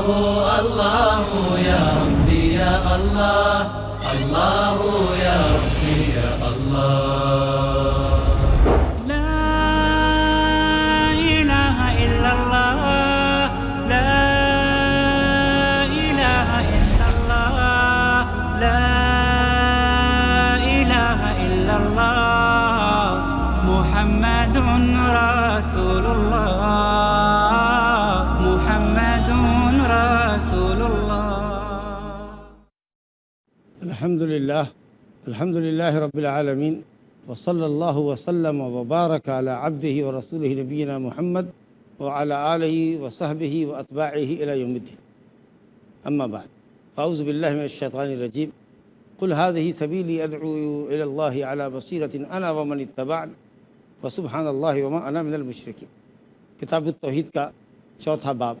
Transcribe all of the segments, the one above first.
الله يا ربي يا الله الله يا ربي يا الله لا إله إلا الله لا إله إلا الله لا إله إلا الله محمد رسول الله محمد رسول الله. الحمد لله رب العالمين وصلى الله وسلم وبارك على عبده ورسوله نبينا محمد وعلى آله وصحبه وأتباعه إلى يوم الدين. أما بعد فأعوذ بالله من الشيطان الرجيم قل هذه سبيلي أدعو إلى الله على بصيرة أنا ومن اتبعني وسبحان الله وما أنا من المشركين. کتاب التوحید کا چوتھا باب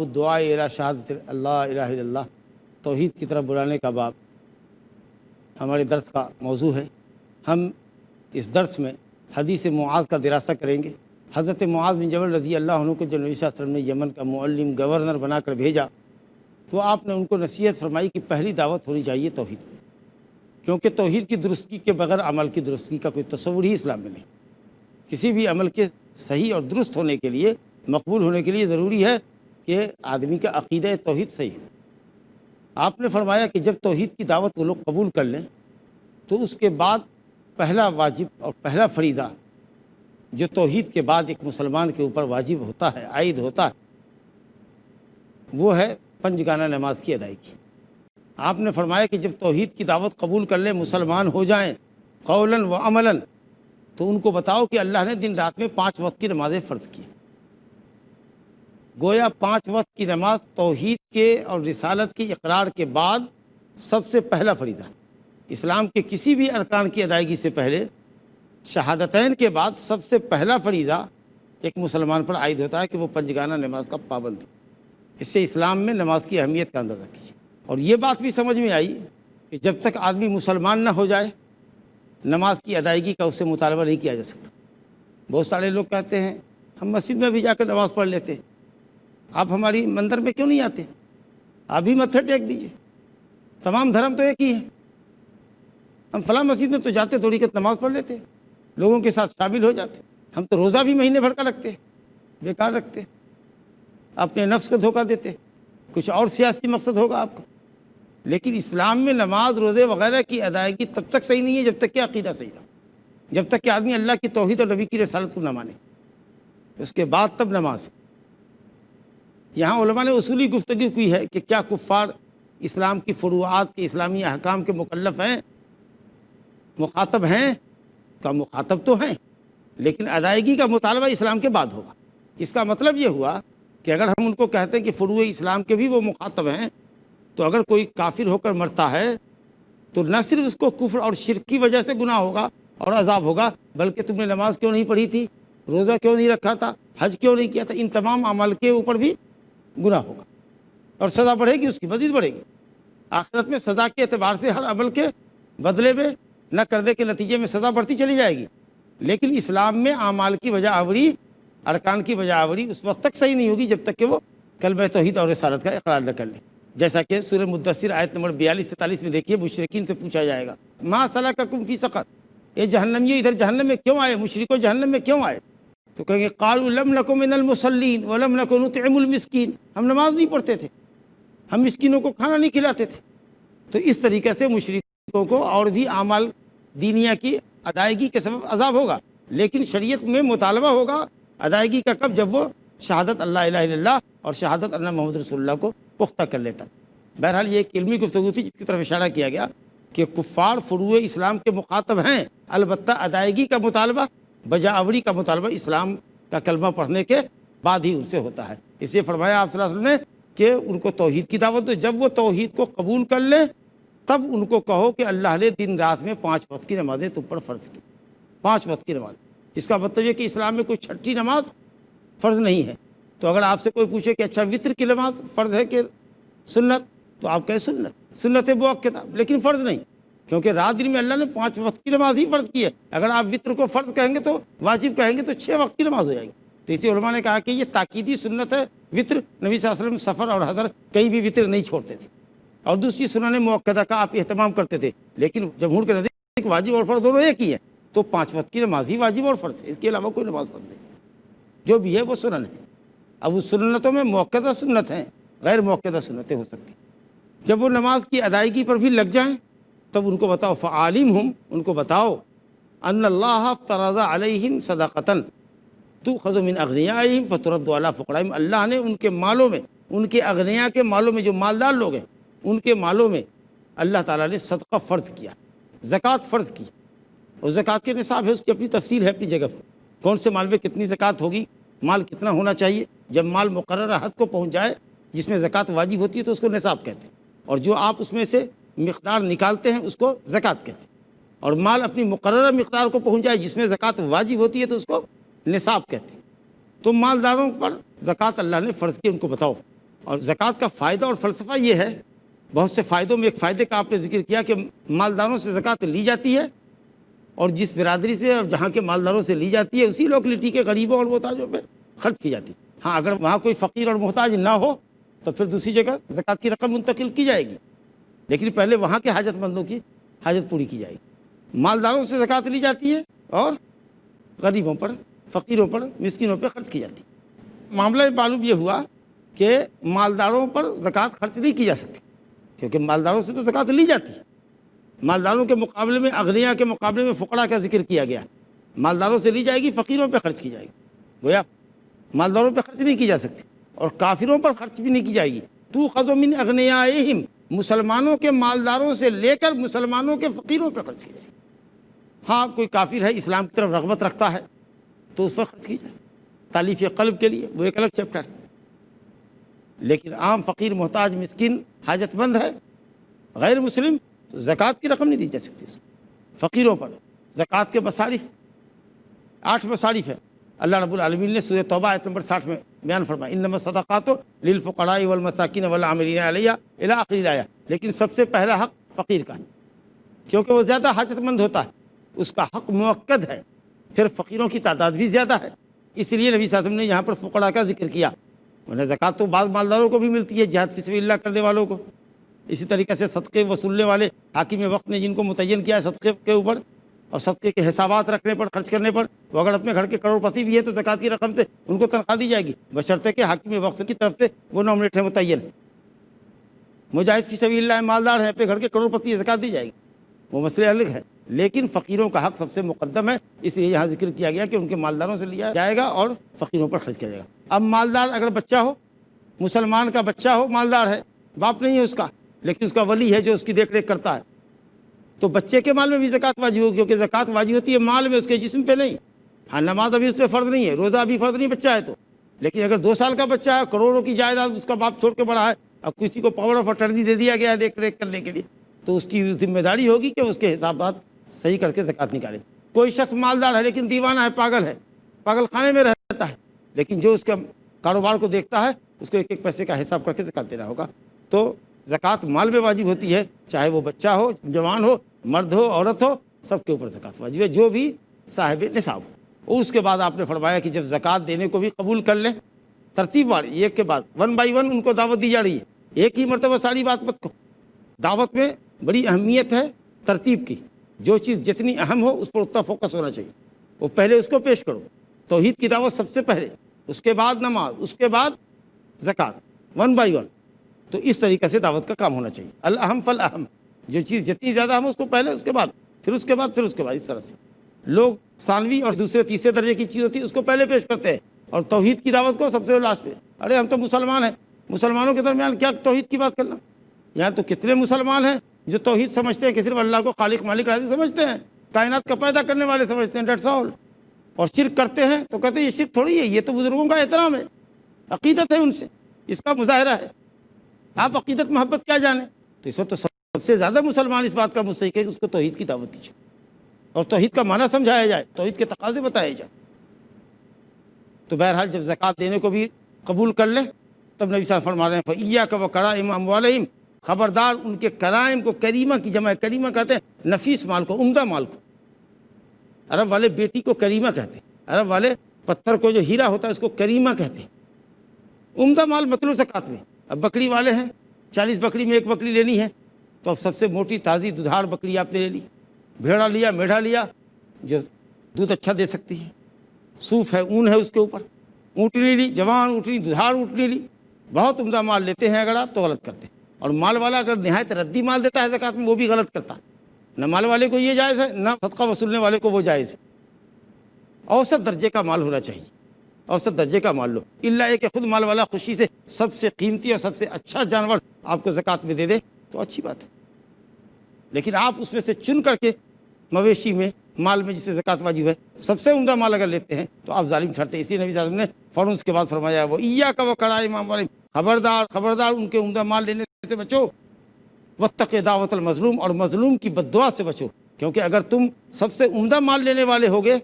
الدعاء الی شہادت اللہ الہ الا اللہ، توحید کی طرف بلانے کا باب ہمارے درس کا موضوع ہے. ہم اس درس میں حدیث معاذ کا دراسہ کریں گے. حضرت معاذ بن جبل رضی اللہ عنہ کو جب نبی صلی اللہ علیہ وسلم نے یمن کا معلم گورنر بنا کر بھیجا تو آپ نے ان کو نصیحت فرمائی کہ پہلی دعوت ہونی چاہیے توحید، کیونکہ توحید کی درستگی کے بغیر عمل کی درستگی کا کوئی تصور ہی اسلام میں نہیں. کسی بھی عمل کے صحیح اور درست ہونے کے لیے، مقبول ہونے کے لیے ضروری ہے کہ آدمی کا عقیدہ توحید صحیح ہو. آپ نے فرمایا کہ جب توحید کی دعوت وہ لوگ قبول کر لیں تو اس کے بعد پہلا واجب اور پہلا فریضہ جو توحید کے بعد ایک مسلمان کے اوپر واجب ہوتا ہے، عائد ہوتا ہے، وہ ہے پنجگانہ نماز کی ادائیگی. آپ نے فرمایا کہ جب توحید کی دعوت قبول کر لیں، مسلمان ہو جائیں قولاً و عملاً، تو ان کو بتاؤ کہ اللہ نے دن رات میں 5 وقت کی نمازیں فرض کی. گویا 5 وقت کی نماز توحید کے اور رسالت کی اقرار کے بعد سب سے پہلا فریضہ. اسلام کے کسی بھی ارکان کی ادائیگی سے پہلے شہادتین کے بعد سب سے پہلا فریضہ ایک مسلمان پر عائد ہوتا ہے کہ وہ پنجگانہ نماز کا پابند ہو. اس سے اسلام میں نماز کی اہمیت کا اندازہ کیجیے. اور یہ بات بھی سمجھ میں آئی کہ جب تک آدمی مسلمان نہ ہو جائے نماز کی ادائیگی کا اس سے مطالبہ نہیں کیا جا سکتا. بہت سارے لوگ کہتے ہیں ہم مسجد میں بھی جا کر نماز پڑھ لیتے، آپ ہماری مندر میں کیوں نہیں آتے؟ آپ بھی متھے ٹیک دیجیے، تمام دھرم تو ایک ہی ہے. ہم فلاں مسجد میں تو جاتے، تھوڑی کہ نماز پڑھ لیتے، لوگوں کے ساتھ شامل ہو جاتے. ہم تو روزہ بھی مہینے بھر کا رکھتے، بیکار رکھتے، اپنے نفس کو دھوکہ دیتے، کچھ اور سیاسی مقصد ہوگا آپ کا. لیکن اسلام میں نماز روزے وغیرہ کی ادائیگی تب تک صحیح نہیں ہے جب تک کہ عقیدہ صحیح نہ، جب تک کہ آدمی اللہ کی توحید اور نبی کی رسالت کو نہ مانے. اس کے بعد تب نماز. یہاں علماء نے اصولی گفتگو کی ہے کہ کیا کفار اسلام کی فروعات کے اسلامی احکام کے مکلف ہیں، مخاطب ہیں؟ کا مخاطب تو ہیں، لیکن ادائیگی کا مطالبہ اسلام کے بعد ہوگا. اس کا مطلب یہ ہوا کہ اگر ہم ان کو کہتے ہیں کہ فروع اسلام کے بھی وہ مخاطب ہیں، تو اگر کوئی کافر ہو کر مرتا ہے تو نہ صرف اس کو کفر اور شرک کی وجہ سے گناہ ہوگا اور عذاب ہوگا، بلکہ تم نے نماز کیوں نہیں پڑھی تھی، روزہ کیوں نہیں رکھا تھا، حج کیوں نہیں کیا تھا، ان تمام عمل کے اوپر بھی گناہ ہوگا اور سزا بڑھے گی، اس کی مزید بڑھے گی. آخرت میں سزا کے اعتبار سے ہر عمل کے بدلے میں نہ کردے کے نتیجے میں سزا بڑھتی چلی جائے گی. لیکن اسلام میں اعمال کی وجہ آوری، ارکان کی وجہ آوری اس وقت تک صحیح نہیں ہوگی جب تک کہ وہ کلمہ توحید اور رسالت کا اقرار نہ کر لیں. جیسا کہ سورہ مدثر آیت نمبر 42-43 میں دیکھیے، مشرکین سے پوچھا جائے گا ما سلککم فی سقر، اے جہنمیوں ادھر جہنم میں کیوں آئے، مشرکو جہنم میں کیوں آئے؟ تو کہیں گے قالوا لم نک من المصلین ولم نک نطعم المسکین، ہم نماز نہیں پڑھتے تھے، ہم مسکینوں کو کھانا نہیں کھلاتے تھے. تو اس طریقے سے مشرکوں کو اور بھی اعمال دینیہ کی ادائیگی کے سبب عذاب ہوگا، لیکن شریعت میں مطالبہ ہوگا ادائیگی کا کب؟ جب وہ شہادت اللہ الہ الا اللہ اور شہادت اللہ محمد رسول اللہ کو پختہ کر لیتا. بہرحال یہ ایک علمی گفتگو تھی جس کی طرف اشارہ کیا گیا کہ کفار فروع اسلام کے مخاطب ہیں، البتہ ادائیگی کا مطالبہ، بجاوری کا مطالبہ اسلام کا کلمہ پڑھنے کے بعد ہی ان سے ہوتا ہے. اس لیے فرمایا آپ صلی اللہ علیہ وسلم نے کہ ان کو توحید کی دعوت دو، جب وہ توحید کو قبول کر لیں تب ان کو کہو کہ اللہ نے دن رات میں 5 وقت کی نمازیں تم پر فرض کی. 5 وقت کی نماز، اس کا مطلب یہ کہ اسلام میں کوئی چھٹی نماز فرض نہیں ہے. تو اگر آپ سے کوئی پوچھے کہ اچھا وطر کی نماز فرض ہے کہ سنت، تو آپ کہیں سنت مؤکدہ، لیکن فرض نہیں، کیونکہ رات دن میں اللہ نے 5 وقت کی نماز ہی فرض کی ہے. اگر آپ وطر کو فرض کہیں گے تو واجب کہیں گے تو 6 وقت کی نماز ہو جائے گی. تو اسی علماء نے کہا کہ یہ تاکیدی سنت ہے وطر، نبی صلی اللہ علیہ وسلم سفر اور حضر کہیں بھی وطر نہیں چھوڑتے تھے، اور دوسری سنن مؤکدہ کا آپ اہتمام کرتے تھے، لیکن جمہور کے نزدیک واجب اور فرض دونوں ایک ہی ہے، تو 5 وقت کی نماز ہی واجب اور فرض ہے، اس کے علاوہ کوئی نماز فرض نہیں، جو بھی ہے وہ سنن ہے۔ اب اس سنتوں میں مؤکدہ سنت ہیں، غیر مؤکدہ سنتیں ہو سکتی، جب وہ نماز کی ادائیگی پر بھی لگ جائیں تب ان کو بتاؤ، فعالمہم، ان کو بتاؤ، ان اللہ افترض علیہم صدقۃ تؤخذ من اغنیائہم فترد علی فقرائہم، اللہ نے ان کے مالوں میں، ان کے اغنیاء کے مالوں میں، جو مالدار لوگ ہیں ان کے مالوں میں اللہ تعالیٰ نے صدقہ فرض کیا، زکوٰۃ فرض کی، اور زکوٰۃ کے نصاب ہے، اس کی اپنی تفصیل ہے اپنی جگہ پر، کون سے مال میں کتنی زکوٰۃ ہوگی، مال کتنا ہونا چاہیے، جب مال مقررہ حد کو پہنچ جائے جس میں زکوٰۃ واجب ہوتی ہے تو اس کو نصاب کہتے ہیں، اور جو آپ اس میں سے مقدار نکالتے ہیں اس کو زکوٰۃ کہتے ہیں، اور مال اپنی مقررہ مقدار کو پہنچ جائے جس میں زکوٰۃ واجب ہوتی ہے تو اس کو نصاب کہتے ہیں۔ تو مالداروں پر زکوٰۃ اللہ نے فرض کی، ان کو بتاؤ، اور زکوٰۃ کا فائدہ اور فلسفہ یہ ہے، بہت سے فائدوں میں ایک فائدے کا آپ نے ذکر کیا کہ مالداروں سے زکوٰۃ لی جاتی ہے، اور جس برادری سے اور جہاں کے مالداروں سے لی جاتی ہے اسی لوکلٹی کے غریبوں اور محتاجوں پہ خرچ کی جاتی ہے۔ ہاں اگر وہاں کوئی فقیر اور محتاج نہ ہو تو پھر دوسری جگہ زکوٰۃ کی رقم منتقل کی جائے گی، لیکن پہلے وہاں کے حاجت مندوں کی حاجت پوری کی جائے گی۔ مالداروں سے زکوٰۃ لی جاتی ہے اور غریبوں پر، فقیروں پر، مسکینوں پہ خرچ کی جاتی ہے۔ معاملہ معلوم یہ ہوا کہ مالداروں پر زکوٰۃ خرچ نہیں کی جا سکتی، کیونکہ مالداروں سے تو زکوٰۃ لی جاتی ہے، مالداروں کے مقابلے میں، اغنیاء کے مقابلے میں فقراء کا ذکر کیا گیا، مالداروں سے لی جائے گی، فقیروں پہ خرچ کی جائے گی، گویا مالداروں پہ خرچ نہیں کی جا سکتی، اور کافروں پر خرچ بھی نہیں کی جائے گی۔ تؤخذ من اغنیائہم، مسلمانوں کے مالداروں سے لے کر مسلمانوں کے فقیروں پہ خرچ کی جائے گی۔ ہاں کوئی کافر ہے، اسلام کی طرف رغبت رکھتا ہے تو اس پر خرچ کی جائے، تالیف قلب کے لیے، وہ ایک الگ چیپٹر ہے، لیکن عام فقیر، محتاج، مسکین، حاجت مند ہے، غیر مسلم، تو زکوٰۃ کی رقم نہیں دی جا سکتی اس کو۔ فقیروں پر زکوٰۃ کے مصارف 8 مصارف ہے، اللہ رب العالمین نے سورہ توبہ آیت نمبر 60 میں بیان فرمایا، انما الصدقات للفقراء والمساکین والعاملین علیہا الی آخر الآیہ، لیکن سب سے پہلا حق فقیر کا ہے، کیونکہ وہ زیادہ حاجت مند ہوتا ہے، اس کا حق مؤکد ہے، پھر فقیروں کی تعداد بھی زیادہ ہے، اس لیے نبی صلی اللہ علیہ وسلم نے یہاں پر فقراء کا ذکر کیا۔ انہیں زکوٰۃ تو بعض مالداروں کو بھی ملتی ہے، جہاد فی سبیل اللہ کرنے والوں کو، اسی طریقے سے صدقے وصولنے والے حاکم وقت نے جن کو متعین کیا ہے صدقے کے اوپر اور صدقے کے حسابات رکھنے پر، خرچ کرنے پر، وہ اگر اپنے گھر کے کروڑ پتی بھی ہے تو زکوٰۃ کی رقم سے ان کو تنخواہ دی جائے گی، بشرطے کہ حاکم وقت کی طرف سے وہ نامنیٹ ہے، متعین ہے۔ مجاہد فی سبیل اللہ مالدار ہیں، اپنے گھر کے کروڑ پتی، زکوٰۃ دی جائے گی، وہ مسئلے الگ ہے، لیکن فقیروں کا حق سب سے مقدم ہے، اس لیے یہاں ذکر کیا گیا کہ ان کے مالداروں سے لیا جائے گا اور فقیروں پر خرچ کیا جائے گا۔ اب مالدار اگر بچہ ہو، مسلمان کا بچہ ہو، مالدار ہے، باپ نہیں ہے اس کا، لیکن اس کا ولی ہے جو اس کی دیکھ ریکھ کرتا ہے، تو بچے کے مال میں بھی زکوٰۃ واجب ہوگی، کیونکہ زکوٰۃ واجب ہوتی ہے مال میں، اس کے جسم پہ نہیں۔ ہاں نماز ابھی اس پہ فرض نہیں ہے، روزہ ابھی فرض نہیں بچہ ہے تو، لیکن اگر 2 سال کا بچہ ہے، کروڑوں کی جائیداد اس کا باپ چھوڑ کے بڑا ہے، اب کسی کو پاور آف اٹرنی دے دیا گیا ہے دیکھ ریکھ کرنے کے لیے، تو اس کی ذمہ داری ہوگی کہ اس کے حسابات صحیح کر کے زکوٰۃ نکالے۔ کوئی شخص مالدار ہے لیکن دیوانہ ہے، پاگل ہے، پاگل خانے میں رہتا ہے، لیکن جو اس کا کاروبار کو دیکھتا ہے اس کو ایک ایک پیسے کا حساب کر کے زکوٰۃ دینا ہوگا۔ تو زکوٰۃ مال میں واجب ہوتی ہے، چاہے وہ بچہ ہو، جوان ہو، مرد ہو، عورت ہو، سب کے اوپر زکوٰۃ واجب ہے، جو بھی صاحب نصاب ہو۔ اور اس کے بعد آپ نے فرمایا کہ جب زکوٰۃ دینے کو بھی قبول کر لیں، ترتیب والی، ایک کے بعد 1 بائی 1 ان کو دعوت دی جا رہی ہے، ایک ہی مرتبہ ساری بات مت کو۔ دعوت میں بڑی اہمیت ہے ترتیب کی، جو چیز جتنی اہم ہو اس پر اتنا فوکس ہونا چاہیے، وہ پہلے اس کو پیش کرو۔ توحید کی دعوت سب سے پہلے، اس کے بعد نماز، اس کے بعد زکوٰۃ، 1 بائی 1۔ تو اس طریقے سے دعوت کا کام ہونا چاہیے، الاہم فالاہم، جو چیز جتنی زیادہ اہم اس کو پہلے، اس کے بعد، پھر اس کے بعد، پھر اس کے بعد، اس طرح سے۔ لوگ ثانوی اور دوسرے تیسرے درجے کی چیز ہوتی ہے اس کو پہلے پیش کرتے ہیں، اور توحید کی دعوت کو سب سے لاسٹ پہ۔ ارے ہم تو مسلمان ہیں، مسلمانوں کے درمیان کیا توحید کی بات کرنا؟ یہاں تو کتنے مسلمان ہیں جو توحید سمجھتے ہیں کہ صرف اللہ کو خالق مالک رازق سمجھتے ہیں، کائنات کا پیدا کرنے والے سمجھتے ہیں، دیٹس آل، اور شرک کرتے ہیں تو کہتے ہیں یہ شرک تھوڑی ہے، یہ تو بزرگوں کا احترام ہے، عقیدت ہے ان سے، اس کا مظاہرہ ہے، آپ عقیدت محبت کیا جانیں؟ تو اس وقت تو سب سے زیادہ مسلمان اس بات کا مستحق ہے کہ اس کو توحید کی دعوت دی جائے اور توحید کا معنی سمجھایا جائے، توحید کے تقاضے بتائے جائیں۔ تو بہرحال جب زکوٰۃ دینے کو بھی قبول کر لیں تب نبی صاحب فرما رہے ہیں فَإِيَّاكَ وَكَرَائِمَ أَمْوَالِهِمْ، خبردار ان کے کرائم کو، کریمہ کی جمع، کریمہ کہتے ہیں نفیس مال کو، عمدہ مال کو۔ عرب والے بیٹی کو کریمہ کہتے ہیں، عرب والے پتھر کو جو ہیرا ہوتا ہے اس کو کریمہ کہتے ہیں۔ عمدہ مال مطلوب زکوٰۃ میں۔ اب بکری والے ہیں، 40 بکری میں ایک بکری لینی ہے، تو اب سب سے موٹی تازی دودھار بکری آپ نے لے لی، بھیڑا لیا، میڑھا لیا جو دودھ اچھا دے سکتی ہے، صوف ہے، اون ہے اس کے اوپر، اونٹنی لی، جوان اونٹنی، دودھار اونٹنی لی، بہت عمدہ مال لیتے ہیں اگر آپ تو غلط کرتے ہیں۔ اور مال والا اگر نہایت ردی مال دیتا ہے زکوٰۃ میں وہ بھی غلط کرتا، نہ مال والے کو یہ جائز ہے نہ صدقہ وصولنے والے کو وہ جائز ہے۔ اوسط درجے کا مال ہونا چاہیے، اوسط درجے کا مال لو، الا یہ کہ خود مال والا خوشی سے سب سے قیمتی اور سب سے اچھا جانور آپ کو زکوٰۃ میں دے دے تو اچھی بات ہے، لیکن آپ اس میں سے چن کر کے مویشی میں، مال میں جس میں زکوٰۃ واجب ہے، سب سے عمدہ مال اگر لیتے ہیں تو آپ ظالم ٹھہرتے ہیں۔ اسی نبی صلی اللہ علیہ وسلم نے فوراً اس کے بعد فرمایا وہ ایاک و کرائم اموالہم، خبردار خبردار ان کے عمدہ مال لینے سے بچو، واتق دعوت المظلوم، اور مظلوم کی بد دعا سے بچو، کیونکہ اگر تم سب سے عمدہ مال لینے والے ہوگے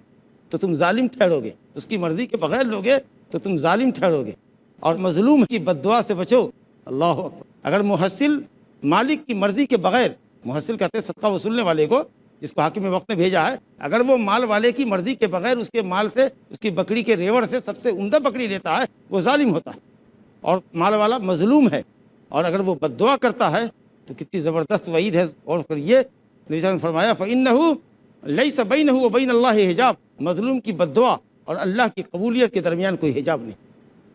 تو تم ظالم ٹھہرو گے، اس کی مرضی کے بغیر لوگے تو تم ظالم ٹھہرو گے، اور مظلوم کی بد دعا سے بچو۔ اللہ اکبر۔ اگر محصل مالک کی مرضی کے بغیر، محصل کہتے ہیں صدقہ وصولنے والے کو جس کو حاکم وقت نے بھیجا ہے، اگر وہ مال والے کی مرضی کے بغیر اس کے مال سے، اس کی بکری کے ریوڑ سے سب سے عمدہ بکری لیتا ہے وہ ظالم ہوتا ہے، اور مال والا مظلوم ہے، اور اگر وہ بد دعا کرتا ہے تو کتنی زبردست وعید ہے۔ اور پھر یہ نبی صلی اللہ علیہ وسلم نے فرمایا فَإِنَّهُ لَيْسَ بَيْنَهُ وَبَيْنَ اللَّهِ حجاب، مظلوم کی بد دعا اور اللہ کی قبولیت کے درمیان کوئی حجاب نہیں،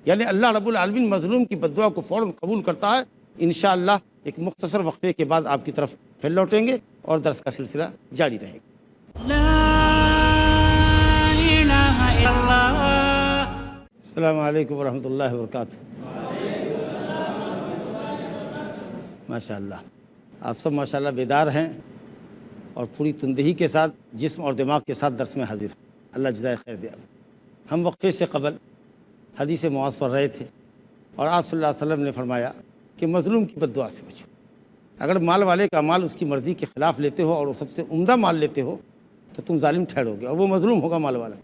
یعنی اللہ رب العالمین مظلوم کی بد دعا کو فوراً قبول کرتا ہے۔ انشاءاللہ ایک مختصر وقفے کے بعد آپ کی طرف پھر لوٹیں گے اور درس کا سلسلہ جاری رہے گا۔ لا إله إلا الله. السلام علیکم ورحمۃ اللہ وبرکاتہ۔ ماشاء اللہ آپ سب ماشاء اللہ بیدار ہیں اور پوری تندہی کے ساتھ جسم اور دماغ کے ساتھ درس میں حاضر ہیں، اللہ جزائے خیر دے۔ ہم وقفے سے قبل حدیث معاذ پڑھ رہے تھے اور آپ صلی اللہ علیہ وسلم نے فرمایا کہ مظلوم کی بد دعا سے بچو۔ اگر مال والے کا مال اس کی مرضی کے خلاف لیتے ہو اور وہ سب سے عمدہ مال لیتے ہو تو تم ظالم ٹھہرو گے اور وہ مظلوم ہوگا مال والا۔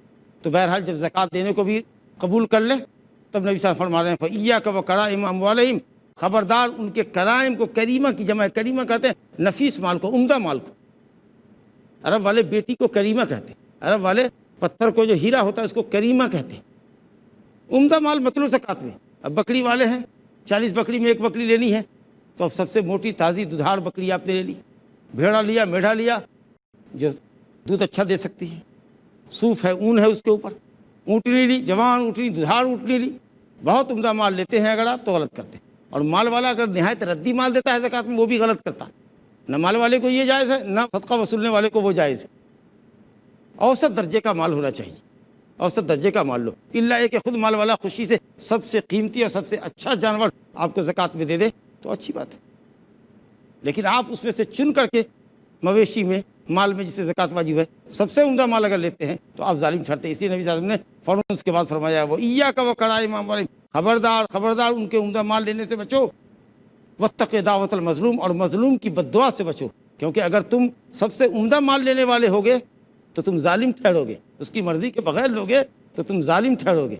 تو بہرحال جب زکوٰۃ دینے کو بھی قبول کر لے تب نبی صلی اللہ علیہ وسلم فرما رہے ہیں فَإِيَّاكَ وَكَرَائِمَ أَمْوَالِهِمْ، خبردار ان کے کرائم کو، کریمہ کی جمع ہے، کریمہ کہتے ہیں نفیس مال کو، عمدہ مال کو۔ عرب والے بیٹی کو کریمہ کہتے ہیں، عرب والے پتھر کو جو ہیرا ہوتا ہے اس کو کریمہ کہتے ہیں۔ عمدہ مال مطلوب زکوٰۃ میں۔ اب بکری والے ہیں، 40 بکری میں ایک بکری لینی ہے، تو اب سب سے موٹی تازی دودھار بکری آپ نے لے لی، بھیڑا لیا، میڑھا لیا جو دودھ اچھا دے سکتی ہے، صوف ہے، اون ہے اس کے اوپر، اونٹنی لی، جوان اونٹنی، دودھار اونٹنی لی، بہت عمدہ مال لیتے ہیں اگر آپ تو غلط کرتے ہیں۔ اور مال والا اگر نہایت ردی مال دیتا ہے زکوٰۃ میں وہ بھی غلط کرتا، نہ مال والے کو یہ جائز ہے نہ صدقہ وصولنے والے کو وہ جائز ہے۔ اوسط درجے کا مال ہونا چاہیے، اوسط درجے کا مال لو، الا یہ کہ خود مال والا خوشی سے سب سے قیمتی اور سب سے اچھا جانور آپ کو زکوٰۃ میں دے دے تو اچھی بات ہے، لیکن آپ اس میں سے چن کر کے مویشی میں، مال میں جس میں زکوٰۃ واجب ہے، سب سے عمدہ مال اگر لیتے ہیں تو آپ ظالم ٹھہرتے ہیں۔ اسی نبی صلی اللہ علیہ وسلم نے فوراً اس کے بعد فرمایا وہ ایاک و کرائم اموالہم، خبردار خبردار ان کے عمدہ مال لینے سے بچو، واتق دعوت المظلوم، اور مظلوم کی بد دعا سے بچو، کیونکہ اگر تم سب سے عمدہ مال لینے والے ہوگے تو تم ظالم ٹھہرو گے، اس کی مرضی کے بغیر لوگے تو تم ظالم ٹھہرو گے،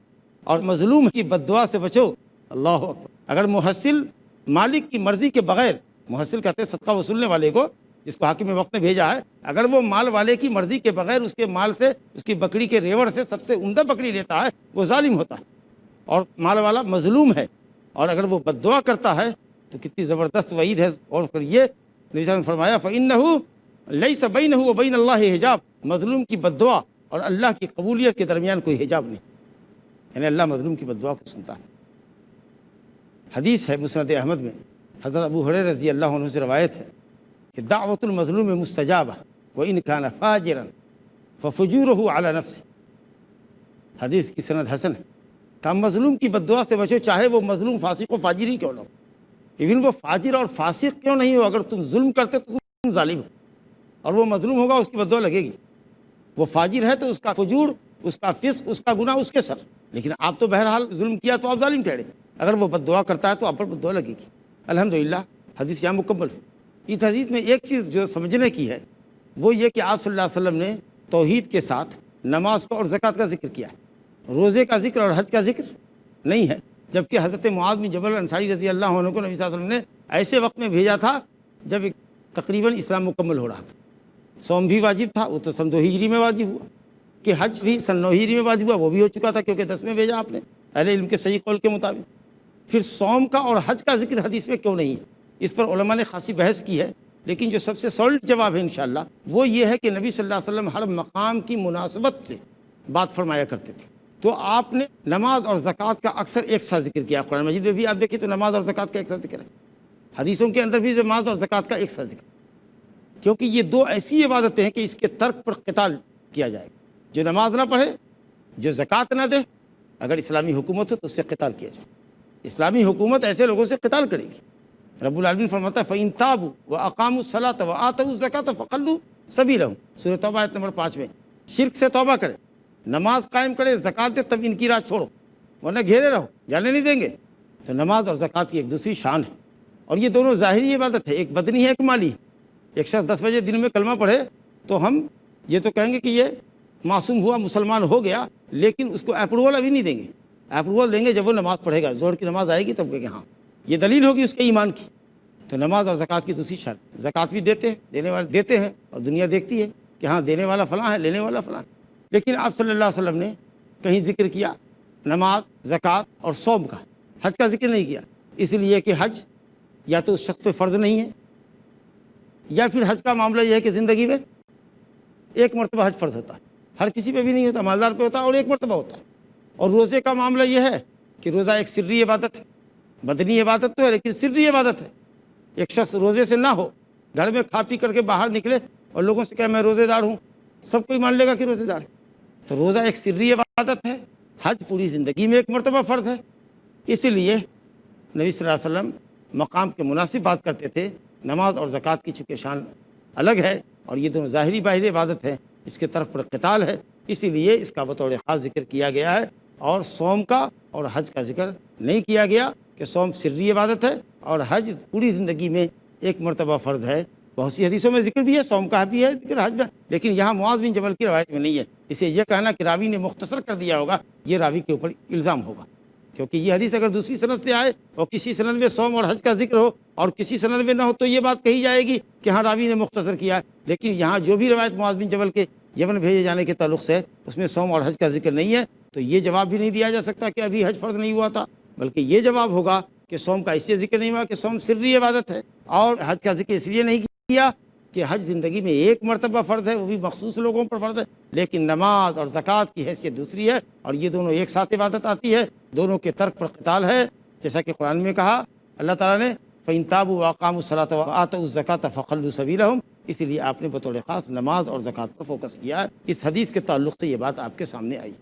اور مظلوم کی بد دعا سے بچو۔ اللہ اکبر۔ اگر محصل مالک کی مرضی کے بغیر، محصل کہتے ہیں صدقہ وصولنے والے کو جس کو حاکم وقت نے بھیجا ہے، اگر وہ مال والے کی مرضی کے بغیر اس کے مال سے، اس کی بکری کے ریوڑ سے سب سے عمدہ بکری لیتا ہے وہ ظالم ہوتا ہے، اور مال والا مظلوم ہے، اور اگر وہ بد دعا کرتا ہے تو کتنی زبردست وعید ہے۔ اور پھر یہ نبی صلی اللہ علیہ وسلم نے فرمایا فَإِنَّهُ لَيْسَ بَيْنَهُ وَبَيْنَ اللَّهِ حجاب، مظلوم کی بد دعا اور اللہ کی قبولیت کے درمیان کوئی حجاب نہیں، یعنی اللہ مظلوم کی بد دعا کو سنتا ہے۔ حدیث ہے مسند احمد میں، حضرت ابو ہریرہ رضی اللہ عنہ سے روایت ہے کہ دعوت المظلوم مستجابہ وإن كان فاجرا ففجوره على نفسه، حدیث کی سند حسن ہے کہ مظلوم کی بد دعا سے بچو، چاہے وہ مظلوم فاسق و فاجر ہی کیوں نہ ہو، ایون وہ فاجر اور فاسق کیوں نہیں ہو، اگر تم ظلم کرتے تو تم ظالم ہو، اور وہ مظلوم ہوگا اس کی بد دعا لگے گی۔ وہ فاجر ہے تو اس کا فجور، اس کا فسق، اس کا گناہ اس کے سر، لیکن آپ تو بہرحال ظلم کیا تو آپ ظالم ٹھہرے، اگر وہ بد دعا کرتا ہے تو آپ پر بد دعا لگے گی۔ الحمدللہ حدیث یہاں مکمل ہے۔ اس حدیث میں ایک چیز جو سمجھنے کی ہے وہ یہ کہ آپ صلی اللہ علیہ وسلم نے توحید کے ساتھ نماز کو اور زکوٰۃ کا ذکر کیا ہے، روزے کا ذکر اور حج کا ذکر نہیں ہے، جبکہ حضرت معاذ بن جبل انصاری رضی اللہ عنہ کو نبی صلی اللہ علیہ وسلم نے ایسے وقت میں بھیجا تھا جب تقریباً اسلام مکمل ہو رہا تھا، صوم بھی واجب تھا، وہ تو سن 2 ہجری میں واجب ہوا، کہ حج بھی سن 9 ہجری میں واجب ہوا، وہ بھی ہو چکا تھا کیونکہ 10 میں بھیجا آپ نے اہل علم کے صحیح قول کے مطابق۔ پھر صوم کا اور حج کا ذکر حدیث میں کیوں نہیں ہے؟ اس پر علماء نے خاصی بحث کی ہے، لیکن جو سب سے سالڈ جواب ہے انشاءاللہ وہ یہ ہے کہ نبی صلی اللہ علیہ وسلم ہر مقام کی مناسبت سے بات فرمایا کرتے تھے۔ تو آپ نے نماز اور زکوٰۃ کا اکثر ایک ساتھ ذکر کیا، قرآن مجید میں بھی آپ دیکھیں تو نماز اور زکوٰۃ کا ایک ساتھ ذکر ہے، حدیثوں کے اندر بھی نماز اور زکوٰۃ کا ایک ساتھ ذکر، کیونکہ یہ دو ایسی عبادتیں ہیں کہ اس کے ترک پر قتال کیا جائے گا۔ جو نماز نہ پڑھے، جو زکوٰۃ نہ دے، اگر اسلامی حکومت ہو تو اس سے قتال کیا جائے۔ اسلامی حکومت ایسے لوگوں سے قتال کرے گی۔ رب العالمین فرماتا ہے فَإِن تَابُوا وَأَقَامُوا الصَّلَاةَ وَآتَوُا الزَّكَاةَ فَخَلُّوا سَبِيلَهُمْ، سورۃ توبہ آیت نمبر 5 میں۔ شرک سے توبہ کرے، نماز قائم کرے، زکوٰۃ دے، تب ان کی راہ چھوڑو، ورنہ گھیرے رہو، جانے نہیں دیں گے۔ تو نماز اور زکوٰۃ کی ایک دوسری شان ہے، اور یہ دونوں ظاہری عبادت ہے، ایک بدنی ہے ایک مالی ہے۔ ایک شخص 10 بجے دن میں کلمہ پڑھے تو ہم یہ تو کہیں گے کہ یہ معصوم ہوا، مسلمان ہو گیا، لیکن اس کو اپروول ابھی نہیں دیں گے۔ اپروول دیں گے جب وہ نماز پڑھے گا، ظہر کی نماز آئے گی تب کہ ہاں یہ دلیل ہوگی اس کے ایمان کی۔ تو نماز اور زکوٰۃ کی دوسری شان، زکوٰۃ بھی دیتے ہیں، دینے والے دیتے ہیں، اور دنیا دیکھتی ہے کہ ہاں دینے والا فلاں ہے، لینے والا فلاں ہے۔ لیکن آپ صلی اللہ علیہ وسلم نے کہیں ذکر کیا نماز، زکوٰۃ اور صوم کا، حج کا ذکر نہیں کیا، اس لیے کہ حج یا تو اس شخص پہ فرض نہیں ہے، یا پھر حج کا معاملہ یہ ہے کہ زندگی میں ایک مرتبہ حج فرض ہوتا ہے، ہر کسی پہ بھی نہیں ہوتا، مالدار پہ ہوتا ہے اور ایک مرتبہ ہوتا ہے۔ اور روزے کا معاملہ یہ ہے کہ روزہ ایک سری عبادت ہے، بدنی عبادت تو ہے لیکن سری عبادت ہے۔ ایک شخص روزے سے نہ ہو، گھر میں کھا پی کر کے باہر نکلے اور لوگوں سے کہے میں روزے دار ہوں، سب کوئی مان لے گا کہ روزے دار ہے۔ تو روزہ ایک سری عبادت ہے، حج پوری زندگی میں ایک مرتبہ فرض ہے۔ اسی لیے نبی صلی اللہ علیہ وسلم مقام کے مناسب بات کرتے تھے۔ نماز اور زکوٰۃ کی چونکہ شان الگ ہے اور یہ دونوں ظاہری باہری عبادت ہے، اس کے طرف پر قتال ہے، اسی لیے اس کا بطور خاص ذکر کیا گیا ہے، اور صوم کا اور حج کا ذکر نہیں کیا گیا کہ صوم سری عبادت ہے اور حج پوری زندگی میں ایک مرتبہ فرض ہے۔ بہت سی حدیثوں میں ذکر بھی ہے، صوم کا بھی ہے ذکر، حج میں، لیکن یہاں معاذ بن جبل کی روایت میں نہیں ہے۔ اسے یہ کہنا کہ راوی نے مختصر کر دیا ہوگا، یہ راوی کے اوپر الزام ہوگا، کیونکہ یہ حدیث اگر دوسری سند سے آئے اور کسی سند میں صوم اور حج کا ذکر ہو اور کسی سند میں نہ ہو تو یہ بات کہی جائے گی کہ ہاں راوی نے مختصر کیا ہے۔ لیکن یہاں جو بھی روایت معاذ بن جبل کے یمن بھیجے جانے کے تعلق سے ہے، اس میں صوم اور حج کا ذکر نہیں ہے، تو یہ جواب بھی نہیں دیا جا سکتا کہ ابھی حج فرض نہیں ہوا تھا، بلکہ یہ جواب ہوگا کہ صوم کا اس لیے ذکر نہیں ہوا کہ صوم سری عبادت ہے، اور حج کا ذکر اس لیے نہیں کیا کہ حج زندگی میں ایک مرتبہ فرض ہے، وہ بھی مخصوص لوگوں پر فرض ہے، لیکن نماز اور زکوٰۃ کی حیثیت دوسری ہے، اور یہ دونوں ایک ساتھ عبادت آتی ہے، دونوں کے ترک پر قتال ہے۔ جیسا کہ قرآن میں کہا اللہ تعالیٰ نے فَإِن تَابُوا وَأَقَامُوا الصَّلَاةَ وَآتَوُا الزَّكَاةَ فَخَلُّوا سَبِيلَهُمْ، اس لیے آپ نے بطور خاص نماز اور زکوٰۃ پر فوکس کیا ہے۔ اس حدیث کے تعلق سے یہ بات آپ کے سامنے آئی۔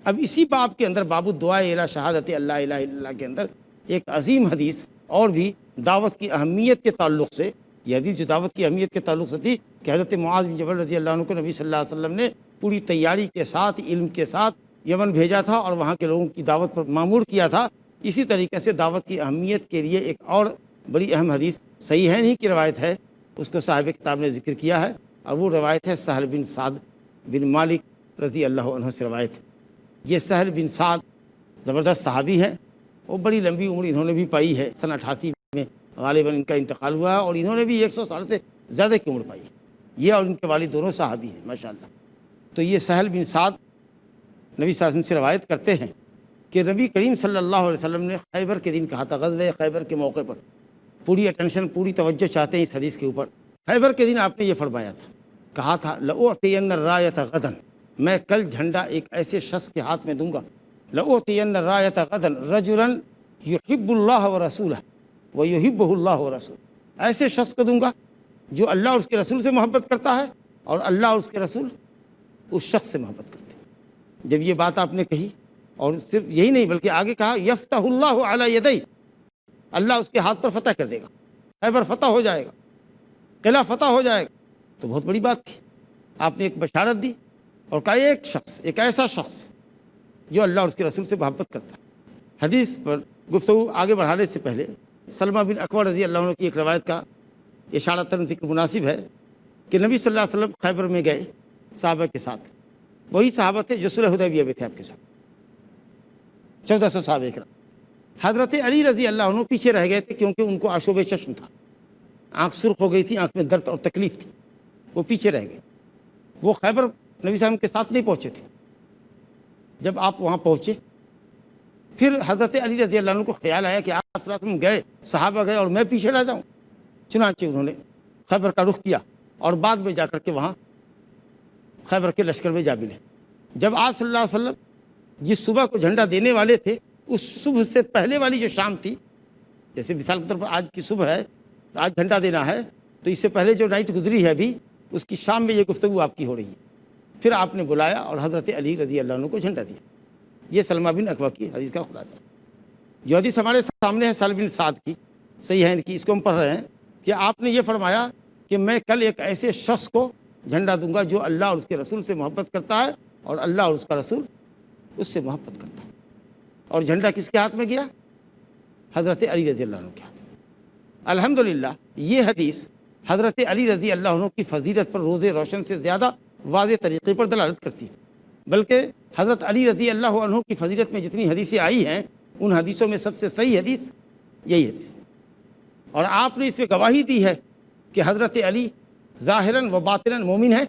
اب اسی باب کے اندر باب الدعاء الی شہادت اللہ الہ الا اللہ کے اندر ایک عظیم حدیث اور بھی دعوت کی اہمیت کے تعلق سے، یہ حدیث جو دعوت کی اہمیت کے تعلق سے تھی کہ حضرت معاذ بن جبل رضی اللہ عنہ کو نبی صلی اللہ علیہ وسلم نے پوری تیاری کے ساتھ، علم کے ساتھ یمن بھیجا تھا اور وہاں کے لوگوں کی دعوت پر مامور کیا تھا۔ اسی طریقے سے دعوت کی اہمیت کے لیے ایک اور بڑی اہم حدیث صحیح ہے نہیں کی روایت ہے، اس کو صاحب کتاب نے ذکر کیا ہے، اور وہ روایت ہے سہل بن سعد بن مالک رضی اللہ عنہ سے روایت ہے۔ یہ سہل بن سعد زبردست صحابی ہے، وہ بڑی لمبی عمر انہوں نے بھی پائی ہے، سن 88 میں غالباً ان کا انتقال ہوا ہے، اور انہوں نے بھی 100 سال سے زیادہ کی عمر پائی ہے، یہ اور ان کے والد دونوں صحابی ہیں ماشاءاللہ۔ تو یہ سہل بن سعد نبی صلی اللہ علیہ وسلم سے روایت کرتے ہیں کہ نبی کریم صلی اللہ علیہ وسلم نے خیبر کے دن کہا تھا، غزوہ خیبر کے موقع پر، پوری اٹینشن پوری توجہ چاہتے ہیں اس حدیث کے اوپر۔ خیبر کے دن آپ نے یہ فرمایا تھا، کہا تھا لأعطین الرایۃ غدا، میں کل جھنڈا ایک ایسے شخص کے ہاتھ میں دوں گا، لأعطین الرایۃ غدا رجلا یحب اللہ ورسولہ ویحبہ اللہ ورسولہ، ایسے شخص کو دوں گا جو اللہ اور اس کے رسول سے محبت کرتا ہے اور اللہ اور اس کے رسول اس شخص سے محبت کرتے ہیں۔ جب یہ بات آپ نے کہی، اور صرف یہی نہیں بلکہ آگے کہا یفتح اللہ علی یدی، اللہ اس کے ہاتھ پر فتح کر دے گا، خیبر فتح ہو جائے گا، قلعہ فتح ہو جائے گا، تو بہت بڑی بات تھی۔ آپ نے ایک بشارت دی اور کہا ایک شخص، ایک ایسا شخص جو اللہ اور اس کے رسول سے محبت کرتا ہے۔ حدیث پر گفتگو آگے بڑھانے سے پہلے سلمہ بن اکوع رضی اللہ عنہ کی ایک روایت کا اشارتاً ذکر مناسب ہے کہ نبی صلی اللہ علیہ وسلم خیبر میں گئے صحابہ کے ساتھ، وہی صحابہ تھے جو صلح حدیبیہ میں تھے آپ کے ساتھ، 1400 صحابہ اکرام۔ حضرت علی رضی اللہ عنہ پیچھے رہ گئے تھے کیونکہ ان کو آشوب چشم تھا، آنکھ سرخ ہو گئی تھی، آنکھ میں درد اور تکلیف تھی، وہ پیچھے رہ گئے۔ وہ خیبر نبی صاحب کے ساتھ نہیں پہنچے تھے۔ جب آپ وہاں پہنچے پھر حضرت علی رضی اللہ عنہ کو خیال آیا کہ آپ صلی اللہ علیہ وسلم گئے، صحابہ گئے اور میں پیچھے رہ جاؤں، چنانچہ انہوں نے خیبر کا رخ کیا اور بعد میں جا کر کے وہاں خیبر کے لشکر میں جا ملے۔ جب آپ صلی اللہ علیہ وسلم جس صبح کو جھنڈا دینے والے تھے اس صبح سے پہلے والی جو شام تھی، جیسے مثال کے طور پر آج کی صبح ہے، آج جھنڈا دینا ہے، تو اس سے پہلے جو نائٹ گزری ہے ابھی، اس کی شام میں یہ گفتگو آپ کی ہو رہی ہے۔ پھر آپ نے بلایا اور حضرت علی رضی اللہ عنہ کو جھنڈا دیا۔ یہ سلمہ بن اکوع کی حدیث کا خلاصہ۔ جو حدیث ہمارے سامنے ہے سہل بن سعد کی، صحیح ہے ان کی، اس کو ہم پڑھ رہے ہیں کہ آپ نے یہ فرمایا کہ میں کل ایک ایسے شخص کو جھنڈا دوں گا جو اللہ اور اس کے رسول سے محبت کرتا ہے اور اللہ اور اس کا رسول اس سے محبت کرتا ہے۔ اور جھنڈا کس کے ہاتھ میں گیا؟ حضرت علی رضی اللہ عنہ کے ہاتھ میں۔ الحمدللہ یہ حدیث حضرت علی رضی اللہ عنہ کی فضیلت پر روز روشن سے زیادہ واضح طریقے پر دلالت کرتی ہے، بلکہ حضرت علی رضی اللہ عنہ کی فضیلت میں جتنی حدیثیں آئی ہیں ان حدیثوں میں سب سے صحیح حدیث یہی حدیث، اور آپ نے اس پہ گواہی دی ہے کہ حضرت علی ظاہراً و باطناً مومن ہیں،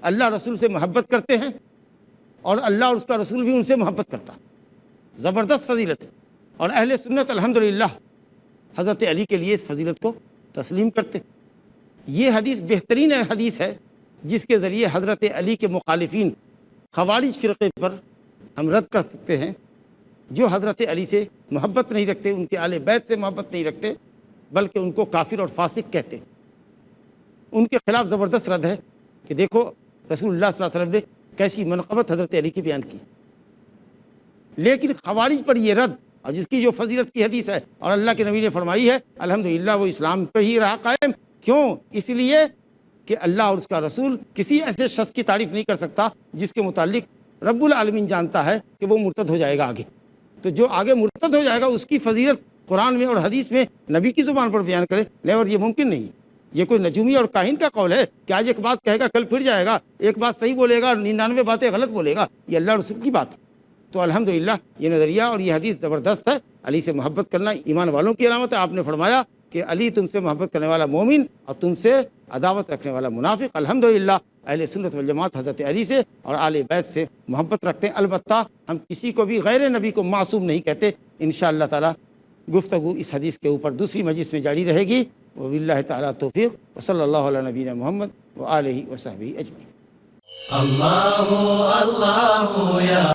اللہ رسول سے محبت کرتے ہیں اور اللہ اور اس کا رسول بھی ان سے محبت کرتا ہے۔ زبردست فضیلت ہے، اور اہل سنت الحمدللہ حضرت علی کے لیے اس فضیلت کو تسلیم کرتے۔ یہ حدیث بہترین حدیث ہے جس کے ذریعے حضرت علی کے مخالفین خوارج فرقے پر ہم رد کر سکتے ہیں، جو حضرت علی سے محبت نہیں رکھتے، ان کے اہل بیت سے محبت نہیں رکھتے، بلکہ ان کو کافر اور فاسق کہتے۔ ان کے خلاف زبردست رد ہے کہ دیکھو رسول اللہ صلی اللہ علیہ وسلم نے کیسی منقبت حضرت علی کی بیان کی، لیکن خوارج پر یہ رد، اور جس کی جو فضیلت کی حدیث ہے اور اللہ کے نبی نے فرمائی ہے، الحمدللہ وہ اسلام پر ہی رہا قائم۔ کیوں؟ اس لیے کہ اللہ اور اس کا رسول کسی ایسے شخص کی تعریف نہیں کر سکتا جس کے متعلق رب العالمین جانتا ہے کہ وہ مرتد ہو جائے گا آگے، تو جو آگے مرتد ہو جائے گا اس کی فضیلت قرآن میں اور حدیث میں نبی کی زبان پر بیان کرے، نہیں، اور یہ ممکن نہیں۔ یہ کوئی نجومی اور کاہن کا قول ہے کہ آج ایک بات کہے گا کل پھر جائے گا، ایک بات صحیح بولے گا 99 باتیں غلط بولے گا، یہ اللہ رسول کی بات ہے۔ تو الحمدللہ یہ نظریہ اور یہ حدیث زبردست ہے۔ علی سے محبت کرنا ایمان والوں کی علامت ہے۔ آپ نے فرمایا کہ علی تم سے محبت کرنے والا مومن اور تم سے عداوت رکھنے والا منافق۔ الحمدللہ اہل سنت والجماعت حضرت علی سے اور آل بیت سے محبت رکھتے ہیں۔ البتہ ہم کسی کو بھی غیر نبی کو معصوم نہیں کہتے۔ انشاءاللہ تعالی گفتگو اس حدیث کے اوپر دوسری مجلس میں جاری رہے گی۔ وباللہ تعالی توفیق، وصلی اللہ علی نبینا محمد وآلہ وصحبہ اجمعین۔ اللہ اللہ یا